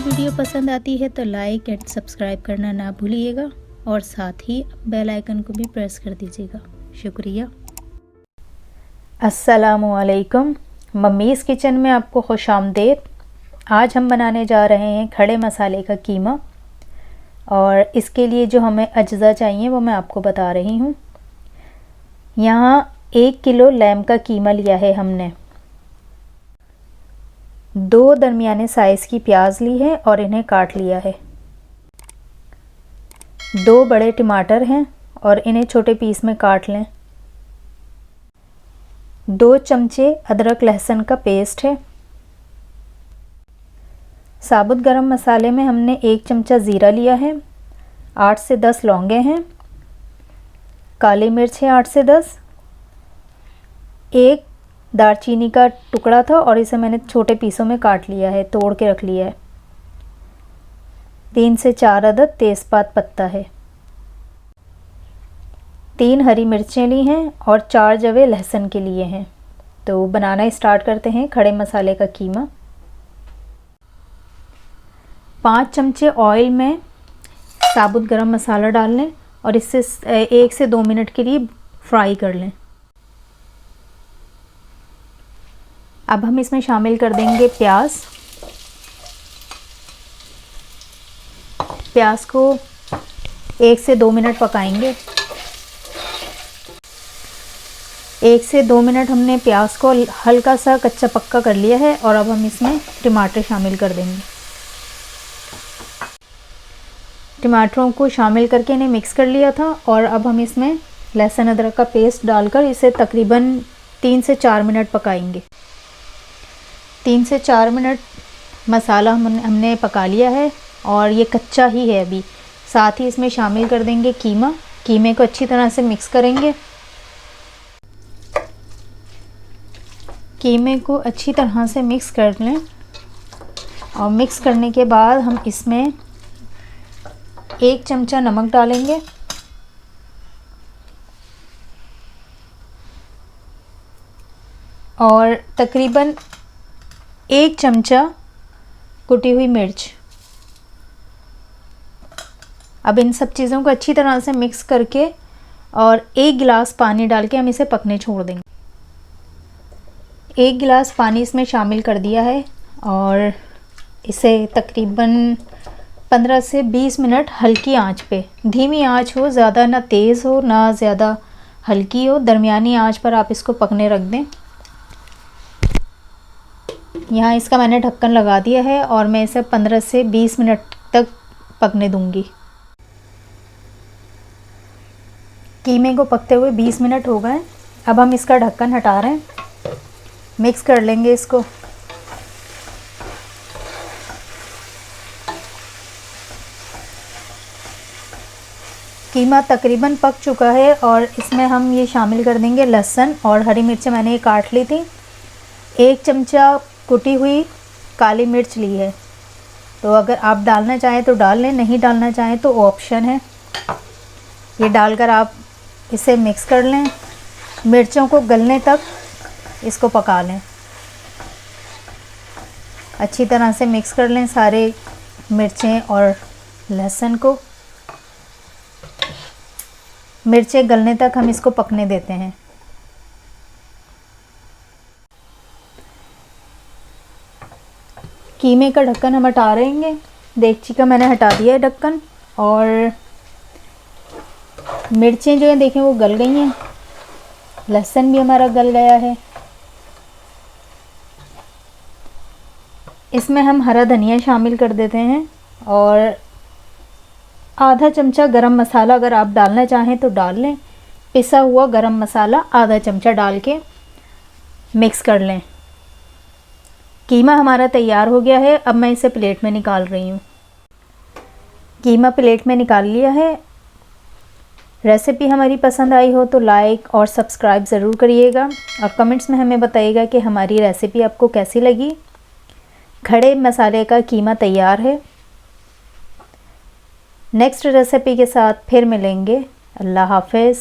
Video पसंद आती है तो लाइक एंड सब्सक्राइब करना ना भूलिएगा और साथ ही बेल आइकन को भी प्रेस कर दीजिएगा। शुक्रिया। अस्सलामुअलैकुम, मम्मीज़ किचन में आपको खुशामदीद। आज हम बनाने जा रहे हैं खड़े मसाले का कीमा और इसके लिए जो हमें अज्जा चाहिए वो मैं आपको बता रही हूँ। यहाँ 1 किलो लैम का कीमा लिया है हमने। 2 दरमियाने साइज़ की प्याज ली है और इन्हें काट लिया है। 2 बड़े टमाटर हैं और इन्हें छोटे पीस में काट लें। 2 चमचे अदरक लहसुन का पेस्ट है। साबुत गरम मसाले में हमने 1 चमचा ज़ीरा लिया है। 8 से 10 लौंगे हैं। काली मिर्च है 8 से 10। 1 दालचीनी का टुकड़ा था और इसे मैंने छोटे पीसों में काट लिया है, तोड़ के रख लिया है। 3 से 4 अदद तेज़पात पत्ता है। 3 हरी मिर्चें ली हैं और 4 जवे लहसुन के लिए हैं। तो बनाना स्टार्ट करते हैं खड़े मसाले का कीमा। 5 चमचे ऑयल में साबुत गरम मसाला डाल लें और इससे 1 से 2 मिनट के लिए फ्राई कर लें। अब हम इसमें शामिल कर देंगे प्याज। प्याज को 1 से 2 मिनट पकाएंगे। 1 से 2 मिनट हमने प्याज को हल्का सा कच्चा पक्का कर लिया है और अब हम इसमें टमाटर शामिल कर देंगे। टमाटरों को शामिल करके इन्हें मिक्स कर लिया था और अब हम इसमें लहसुन अदरक का पेस्ट डालकर इसे तकरीबन 3 से 4 मिनट पकाएंगे। 3 से 4 मिनट मसाला हमने पका लिया है और ये कच्चा ही है अभी। साथ ही इसमें शामिल कर देंगे कीमा। कीमे को अच्छी तरह से मिक्स करेंगे। कीमे को अच्छी तरह से मिक्स कर लें और मिक्स करने के बाद हम इसमें 1 चमचा नमक डालेंगे और तकरीबन 1 चमचा कुटी हुई मिर्च। अब इन सब चीज़ों को अच्छी तरह से मिक्स करके और 1 गिलास पानी डाल के हम इसे पकने छोड़ देंगे। 1 गिलास पानी इसमें शामिल कर दिया है और इसे तकरीबन 15 से 20 मिनट हल्की आंच पे, धीमी आंच हो, ज़्यादा ना तेज़ हो ना ज़्यादा हल्की हो, दरमियानी आंच पर आप इसको पकने रख दें। यहाँ इसका मैंने ढक्कन लगा दिया है और मैं इसे 15 से 20 मिनट तक पकने दूंगी। कीमे को पकते हुए 20 मिनट हो गए। अब हम इसका ढक्कन हटा रहे हैं। मिक्स कर लेंगे इसको। कीमा तकरीबन पक चुका है और इसमें हम ये शामिल कर देंगे लहसुन और हरी मिर्चें मैंने ये काट ली थी। 1 चमचा कुटी हुई काली मिर्च ली है। तो अगर आप डालना चाहें तो डाल लें, नहीं डालना चाहें तो ऑप्शन है। ये डालकर आप इसे मिक्स कर लें। मिर्चों को गलने तक इसको पका लें। अच्छी तरह से मिक्स कर लें सारे मिर्चें और लहसुन को। मिर्चें गलने तक हम इसको पकने देते हैं। कीमे का ढक्कन हम हटा रहेंगे। देगची का मैंने हटा दिया है ढक्कन और मिर्चें जो हैं देखें वो गल गई हैं। लहसुन भी हमारा गल गया है। इसमें हम हरा धनिया शामिल कर देते हैं और आधा चमचा गरम मसाला अगर आप डालना चाहें तो डाल लें। पिसा हुआ गरम मसाला आधा चमचा डाल के मिक्स कर लें। कीमा हमारा तैयार हो गया है। अब मैं इसे प्लेट में निकाल रही हूँ। कीमा प्लेट में निकाल लिया है। रेसिपी हमारी पसंद आई हो तो लाइक और सब्सक्राइब ज़रूर करिएगा और कमेंट्स में हमें बताइएगा कि हमारी रेसिपी आपको कैसी लगी। खड़े मसाले का कीमा तैयार है। नेक्स्ट रेसिपी के साथ फिर मिलेंगे। अल्लाह हाफ़िज़।